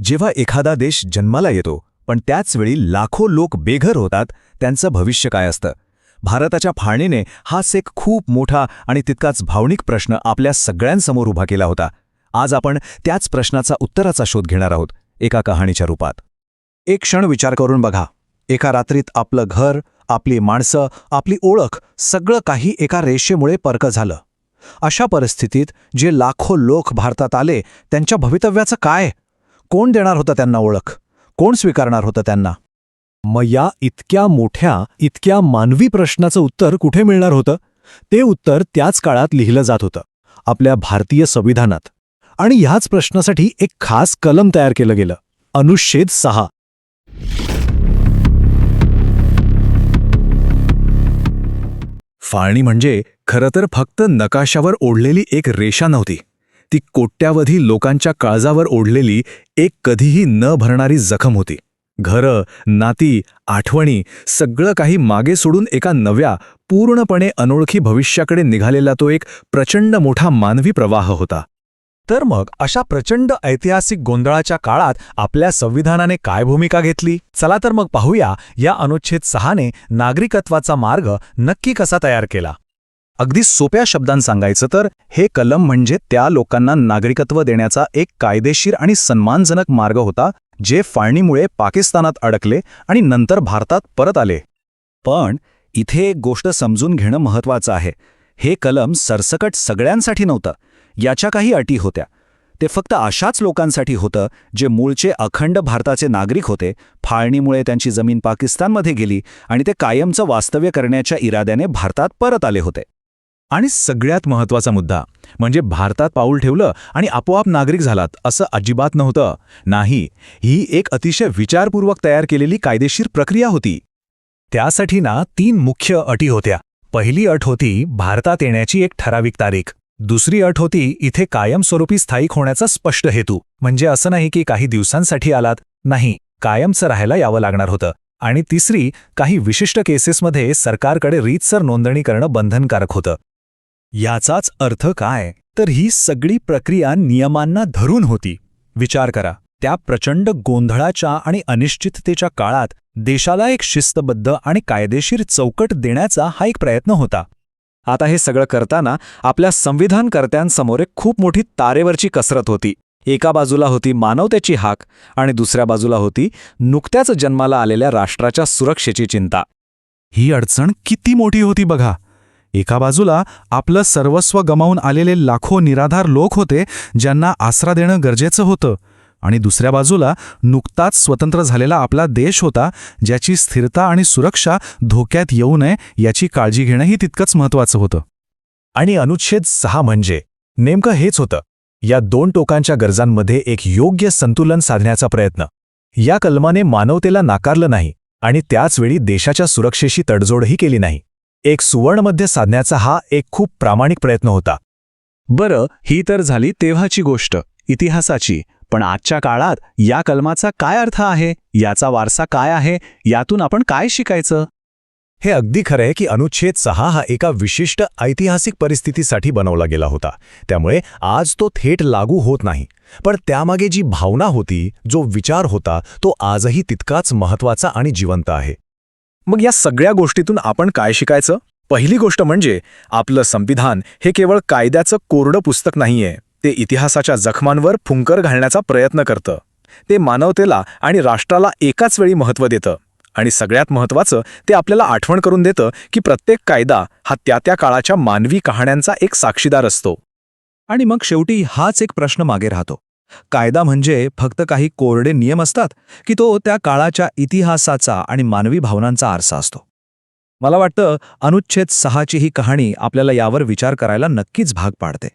जेव्हा एखादा देश जन्माला येतो पण त्याच वेळी लाखो लोक बेघर होतात, त्यांचं भविष्य काय असतं? भारताच्या फाळणीने हाच एक खूप मोठा आणि तितकाच भावनिक प्रश्न आपल्या सगळ्यांसमोर उभा केला होता. आज आपण त्याच प्रश्नाचा उत्तराचा शोध घेणार आहोत, एका कहाणीच्या रूपात. एक क्षण विचार करून बघा. एका रात्रीत आपलं घर, आपली माणसं, आपली ओळख सगळं काही एका रेषेमुळे परक झालं. अशा परिस्थितीत जे लाखो लोक भारतात आले, त्यांच्या भवितव्याचं काय? कोण देणार होतं त्यांना ओळख? कोण स्वीकारणार होतं त्यांना? मग या इतक्या मोठ्या, इतक्या मानवी प्रश्नाचं उत्तर कुठे मिळणार होतं? ते उत्तर त्याच काळात लिहिलं जात होतं, आपल्या भारतीय संविधानात. आणि ह्याच प्रश्नासाठी एक खास कलम तयार केलं गेलं, अनुच्छेद 6. फाळणी म्हणजे खरं तर फक्त नकाशावर ओढलेली एक रेषा नव्हती. ती कोट्यावधी लोकांच्या काळजावर ओढलेली एक कधीही न भरणारी जखम होती. घरं, नाती, आठवणी सगळं काही मागे सोडून एका नव्या, पूर्णपणे अनोळखी भविष्याकडे निघालेला तो एक प्रचंड मोठा मानवी प्रवाह होता. तर मग अशा प्रचंड ऐतिहासिक गोंधळाच्या काळात आपल्या संविधानाने काय भूमिका घेतली? चला तर मग पाहूया, या अनुच्छेद 6ने नागरिकत्वाचा मार्ग नक्की कसा तयार केला. अगदी सोप्या शब्दांत सांगायचं तर हे कलम म्हणजे त्या लोकांना नागरिकत्व देण्याचा एक कायदेशीर आणि सन्मानजनक मार्ग होता, जे फाळणीमुळे पाकिस्तानात अडकले आणि नंतर भारतात परत आले. पण इथे एक गोष्ट समजून घेणं महत्त्वाचं आहे. हे कलम सरसकट सगळ्यांसाठी नव्हतं. याच्या काही अटी होत्या. ते फक्त अशाच लोकांसाठी होतं जे मूळचे अखंड भारताचे नागरिक होते, फाळणीमुळे त्यांची जमीन पाकिस्तानमध्ये गेली आणि ते कायमचं वास्तव्य करण्याच्या इराद्याने भारतात परत आले होते. आणि सगळ्यात महत्त्वाचा मुद्दा म्हणजे भारतात पाऊल ठेवलं आणि आपोआप नागरिक झालात असं अजिबात नव्हतं. नाही, ही एक अतिशय विचारपूर्वक तयार केलेली कायदेशीर प्रक्रिया होती. त्यासाठी 3 मुख्य अटी होत्या. पहिली अट होती भारतात येण्याची एक ठराविक तारीख. दुसरी अट होती इथे कायमस्वरूपी स्थायिक होण्याचा स्पष्ट हेतू, म्हणजे असं नाही की काही दिवसांसाठी आलात, नाही, कायमचं राहायला यावं लागणार होतं. आणि तिसरी, काही विशिष्ट केसेसमध्ये सरकारकडे रीतसर नोंदणी करणं बंधनकारक होतं. याचाच अर्थ काय? तर ही सगळी प्रक्रिया नियमांना धरून होती. विचार करा, त्या प्रचंड गोंधळाच्या आणि अनिश्चिततेच्या काळात देशाला एक शिस्तबद्ध आणि कायदेशीर चौकट देण्याचा हा एक प्रयत्न होता. आता हे सगळं करताना आपल्या संविधानकर्त्यांसमोर एक खूप मोठी तारेवरची कसरत होती. एका बाजूला होती मानवतेची हाक आणि दुसऱ्या बाजूला होती नुकत्याच जन्माला आलेल्या राष्ट्राच्या सुरक्षेची चिंता. ही अडचण किती मोठी होती बघा. एका बाजूला आपलं सर्वस्व गमावून आलेले लाखो निराधार लोक होते, ज्यांना आसरा देणं गरजेचं होतं. आणि दुसऱ्या बाजूला नुकताच स्वतंत्र झालेला आपला देश होता, ज्याची स्थिरता आणि सुरक्षा धोक्यात येऊ नये याची काळजी घेणंही तितकंच महत्त्वाचं होतं. आणि अनुच्छेद 6 म्हणजे नेमकं हेच होतं, या 2 टोकांच्या गरजांमध्ये एक योग्य संतुलन साधण्याचा प्रयत्न. या कलमाने मानवतेला नाकारलं नाही आणि त्याचवेळी देशाच्या सुरक्षेशी तडजोडही केली नाही. एक सुवर्णमध्य साधण्याचा हा एक खूप प्रामाणिक प्रयत्न होता. बरं, ही तर झाली तेव्हाची गोष्ट, इतिहासाची. पण आजच्या काळात या कलमाचा काय अर्थ आहे? याचा वारसा काय आहे? यातून आपण काय शिकायचं? हे अगदी खरं आहे की अनुच्छेद 6 हा एका विशिष्ट ऐतिहासिक परिस्थितीसाठी बनवला गेला होता. त्यामुळे आज तो थेट लागू होत नाही. पण त्यामागे जी भावना होती, जो विचार होता, तो आजही तितकाच महत्त्वाचा आणि जिवंत आहे. मग या सगळ्या गोष्टीतून आपण काय शिकायचं? पहिली गोष्ट म्हणजे आपलं संविधान हे केवळ कायद्याचं कोरडं पुस्तक नाहीये. ते इतिहासाच्या जखमांवर फुंकर घालण्याचा प्रयत्न करतं. ते मानवतेला आणि राष्ट्राला एकाच वेळी महत्त्व देतं. आणि सगळ्यात महत्त्वाचं, ते आपल्याला आठवण करून देतं की प्रत्येक कायदा हा त्या काळाच्या मानवी कहाण्यांचा एक साक्षीदार असतो. आणि मग शेवटी हाच एक प्रश्न मागे राहतो. कायदा म्हणजे फक्त काही कोरडे नियम असतात की तो त्या काळाच्या इतिहासाचा आणि मानवी भावनांचा आरसा असतो? मला वाटतं अनुच्छेद 6ची ही कहाणी आपल्याला यावर विचार करायला नक्कीच भाग पाडते.